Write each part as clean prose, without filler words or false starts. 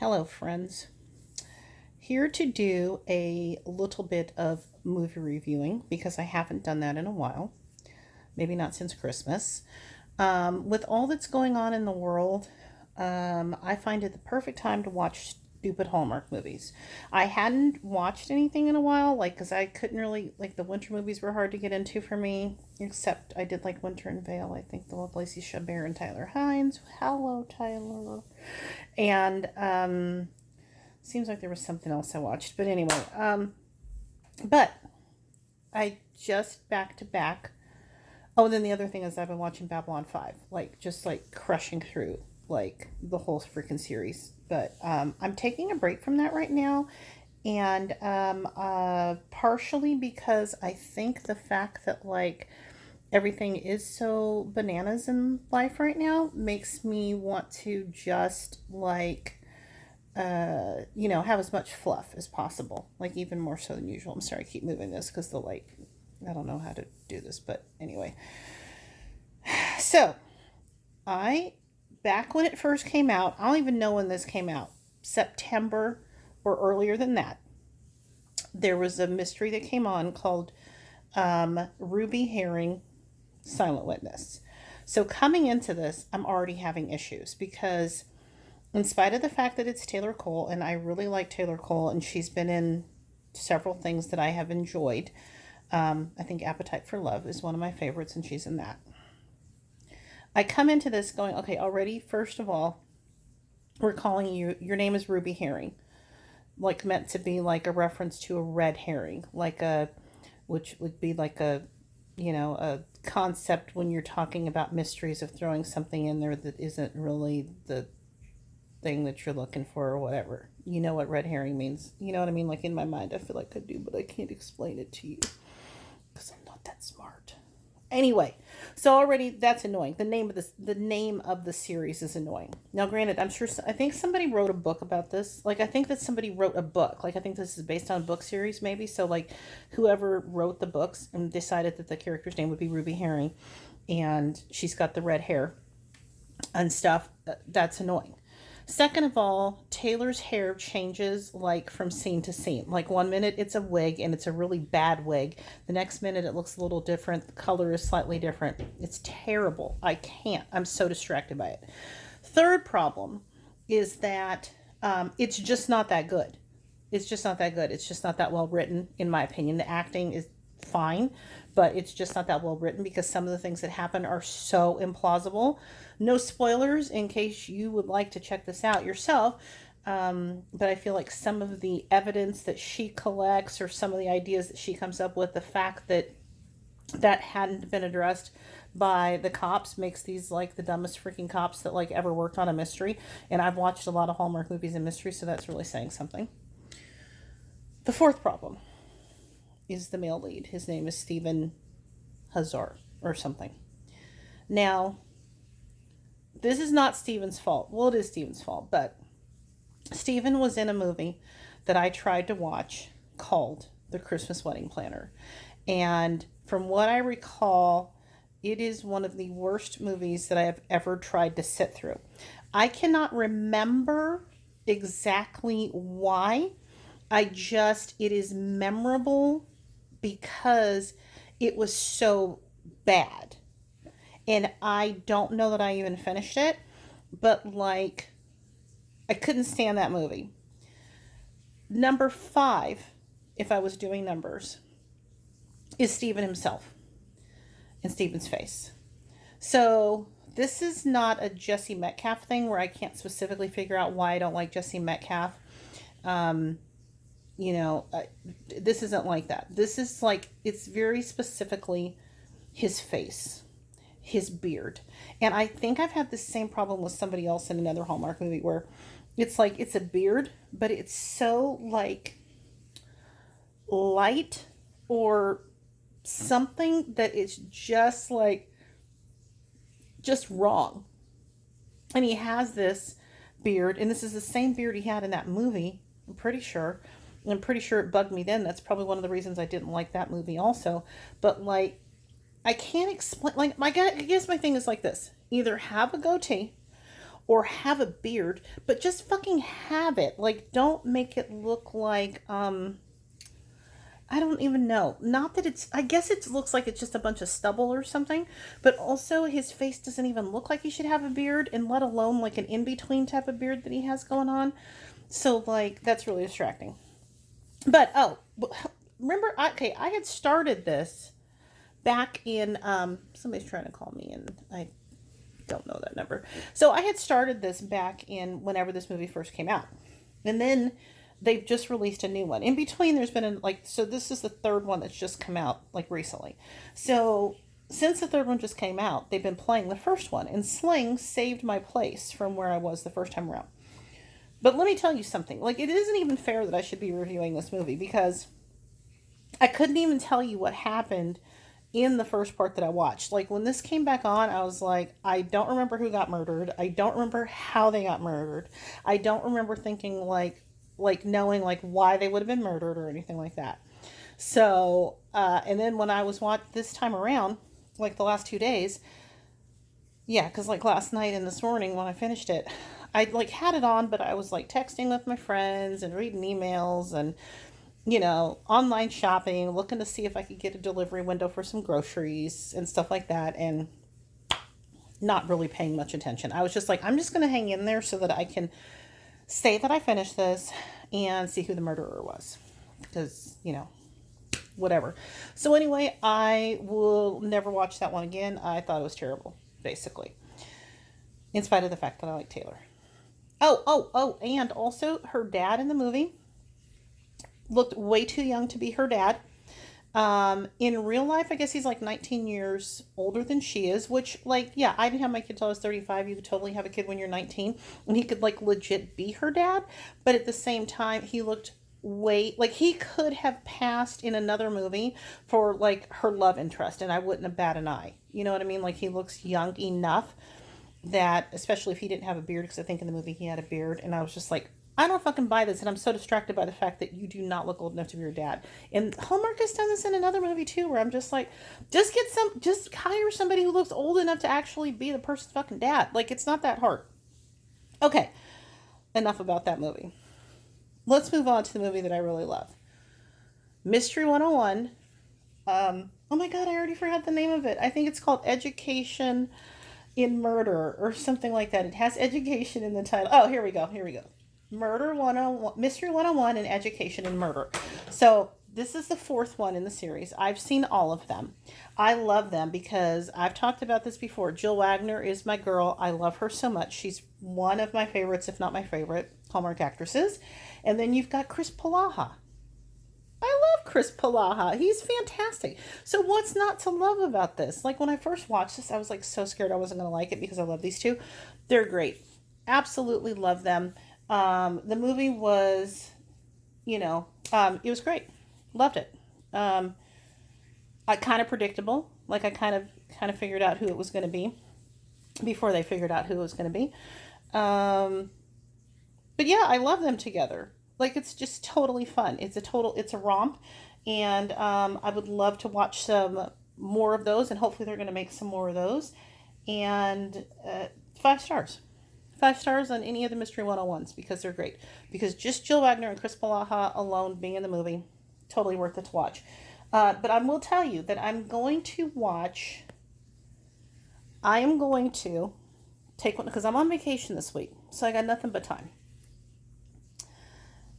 Hello, friends. Here to do a little bit of movie reviewing because I haven't done that in a while. Maybe not since Christmas. With all that's going on in the world, I find it the perfect time to watch stupid Hallmark movies. I hadn't watched anything in a while, because I couldn't really, the winter movies were hard to get into for me, except I did like Winter and Veil. I think the old Lacey Chabert and Tyler Hines. Hello, Tyler. And, seems like there was something else I watched. But anyway, but I just back to back. Oh, and then the other thing is I've been watching Babylon 5, just crushing through the whole freaking series. But I'm taking a break from that right now, and partially because I think the fact that everything is so bananas in life right now makes me want to just have as much fluff as possible, even more so than usual. I'm sorry, I keep moving this because I don't know how to do this, but anyway. So, back when it first came out, I don't even know when this came out, September or earlier than that, there was a mystery that came on called Ruby Herring Silent Witness. So coming into this, I'm already having issues because in spite of the fact that it's Taylor Cole, and I really like Taylor Cole, and she's been in several things that I have enjoyed. I think Appetite for Love is one of my favorites, and she's in that. I come into this going, okay, already, first of all, we're calling your name is Ruby Herring. Meant to be a reference to a red herring. Which would be a concept when you're talking about mysteries of throwing something in there that isn't really the thing that you're looking for or whatever. You know what red herring means. You know what I mean? In my mind, I feel like I do, but I can't explain it to you because I'm not that smart. Anyway, so already that's annoying. The name of the series is annoying. Now, granted, I think somebody wrote a book about this. I think that somebody wrote a book. I think this is based on a book series, maybe. So, whoever wrote the books and decided that the character's name would be Ruby Herring, and she's got the red hair and stuff. That's annoying. Second of all, Taylor's hair changes from scene to scene. 1 minute it's a wig and it's a really bad wig. The next minute it looks a little different. The color is slightly different. It's terrible. I can't. I'm so distracted by it. Third problem is that it's just not that good. It's just not that good. It's just not that well written, in my opinion. The acting is fine, but it's just not that well written because some of the things that happen are so implausible. No spoilers in case you would like to check this out yourself, but I feel like some of the evidence that she collects or some of the ideas that she comes up with, the fact that hadn't been addressed by the cops makes these the dumbest freaking cops that ever worked on a mystery. And I've watched a lot of Hallmark movies and mysteries, so that's really saying something. The fourth problem is the male lead. His name is Stephen Hazar or something. Now, this is not Stephen's fault. Well, it is Stephen's fault, but Stephen was in a movie that I tried to watch called The Christmas Wedding Planner. And from what I recall, it is one of the worst movies that I have ever tried to sit through. I cannot remember exactly why. It is memorable because it was so bad. And I don't know that I even finished it, but I couldn't stand that movie. Number 5, if I was doing numbers, is Stephen himself and Stephen's face. So this is not a Jesse Metcalfe thing where I can't specifically figure out why I don't like Jesse Metcalfe. This isn't like that. This is it's very specifically his face, his beard. And I think I've had the same problem with somebody else in another Hallmark movie where it's it's a beard, but it's so light or something that it's just just wrong. And he has this beard, and this is the same beard he had in that movie, I'm pretty sure. I'm pretty sure it bugged me then. That's probably one of the reasons I didn't like that movie also. But I can't explain. I guess my thing is this: either have a goatee, or have a beard, but just fucking have it. Like, don't make it look like, I don't even know. Not that it's, I guess it looks like it's just a bunch of stubble or something, but also his face doesn't even look like he should have a beard, and let alone like an in between type of beard that he has going on. So, like, that's really distracting. But, oh, remember, okay, I had started this back in, somebody's trying to call me, and I don't know that number. So I had started this back in whenever this movie first came out. And then they've just released a new one. In between, there's been so this is the third one that's just come out like recently. So since the third one just came out, they've been playing the first one, and Sling saved my place from where I was the first time around. But let me tell you something. Like, it isn't even fair that I should be reviewing this movie, because I couldn't even tell you what happened in the first part that I watched. Like, when this came back on, I was like, I don't remember who got murdered. I don't remember how they got murdered. I don't remember thinking like knowing like why they would have been murdered or anything like that. So, and then when I was this time around, like the last 2 days, yeah, because like last night and this morning when I finished it, I like had it on, but I was like texting with my friends and reading emails and, online shopping, looking to see if I could get a delivery window for some groceries and stuff like that, and not really paying much attention. I was just like, I'm just going to hang in there so that I can say that I finished this and see who the murderer was. Because, whatever. So anyway, I will never watch that one again. I thought it was terrible, basically. In spite of the fact that I like Taylor. Oh, and also her dad in the movie looked way too young to be her dad. In real life, I guess he's like 19 years older than she is, which, like, yeah, I didn't have my kid till I was 35. You could totally have a kid when you're 19, and he could, like, legit be her dad. But at the same time, he looked like he could have passed in another movie for, like, her love interest, and I wouldn't have bat an eye. You know what I mean? Like, he looks young enough that, especially if he didn't have a beard, because I think in the movie he had a beard, and I was just like, I don't fucking buy this, and I'm so distracted by the fact that you do not look old enough to be your dad. And Hallmark has done this in another movie too, where I'm just like, just hire somebody who looks old enough to actually be the person's fucking dad. Like, it's not that hard. Okay, enough about that movie. Let's move on to the movie that I really love. Mystery 101. Oh my god, I already forgot the name of it. I think it's called Education in Murder or something like that. It has education in the title. Oh, here we go. Murder 101, Mystery 101, and Education in Murder. So this is the fourth one in the series. I've seen all of them. I love them because I've talked about this before. Jill Wagner is my girl. I love her so much. She's one of my favorites, if not my favorite, Hallmark actresses. And then you've got Kris Polaha. I love Kris Polaha. He's fantastic. So what's not to love about this? Like, when I first watched this, I was like so scared I wasn't going to like it because I love these two. They're great. Absolutely love them. The movie was, it was great. Loved it. I kind of predictable. Like, I kind of figured out who it was going to be before they figured out who it was going to be. But yeah, I love them together. Like, it's just totally fun. It's a romp, and I would love to watch some more of those, and hopefully they're going to make some more of those. And 5 stars. 5 stars on any of the Mystery 101s because they're great. Because just Jill Wagner and Kris Polaha alone being in the movie, totally worth it to watch. But I will tell you that I am going to take one, because I'm on vacation this week, so I got nothing but time.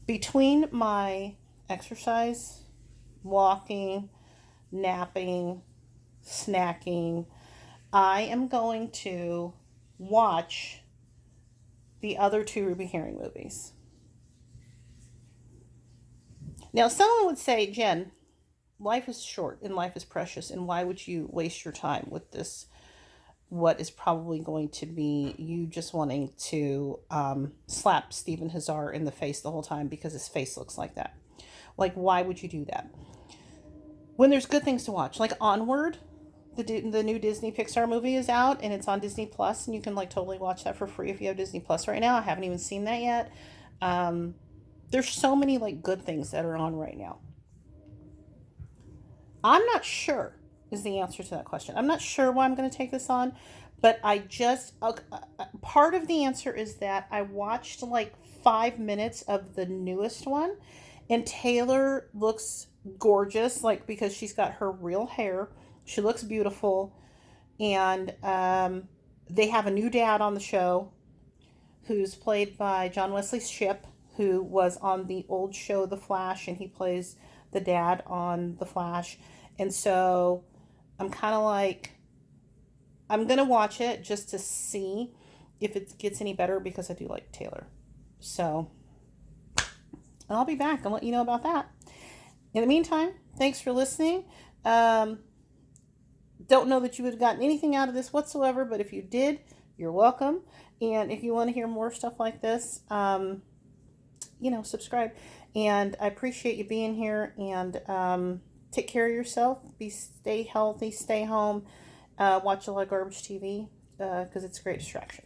Between my exercise, walking, napping, snacking, I am going to watch the other 2 Ruby Herring movies. Now, someone would say, Jen, life is short and life is precious, and why would you waste your time with this, what is probably going to be you just wanting to slap Stephen Hazar in the face the whole time because his face looks like that? Like, why would you do that? When there's good things to watch, like Onward, the new Disney Pixar movie is out, and it's on Disney Plus, and you can like totally watch that for free if you have Disney Plus right now. I haven't even seen that yet. There's so many like good things that are on right now. I'm not sure is the answer to that question. I'm not sure why I'm going to take this on, But I just, part of the answer is that I watched like 5 minutes of the newest one, and Taylor looks gorgeous, like because she's got her real hair. She looks beautiful. And they have a new dad on the show who's played by John Wesley Shipp, who was on the old show The Flash, and he plays the dad on The Flash. And so I'm kind of like, I'm going to watch it just to see if it gets any better because I do like Taylor. So I'll be back and let you know about that. In the meantime, thanks for listening. Don't know that you would have gotten anything out of this whatsoever, but if you did, you're welcome. And if you want to hear more stuff like this, subscribe. And I appreciate you being here. And take care of yourself. Stay healthy. Stay home. Watch a lot of garbage TV because it's a great distraction.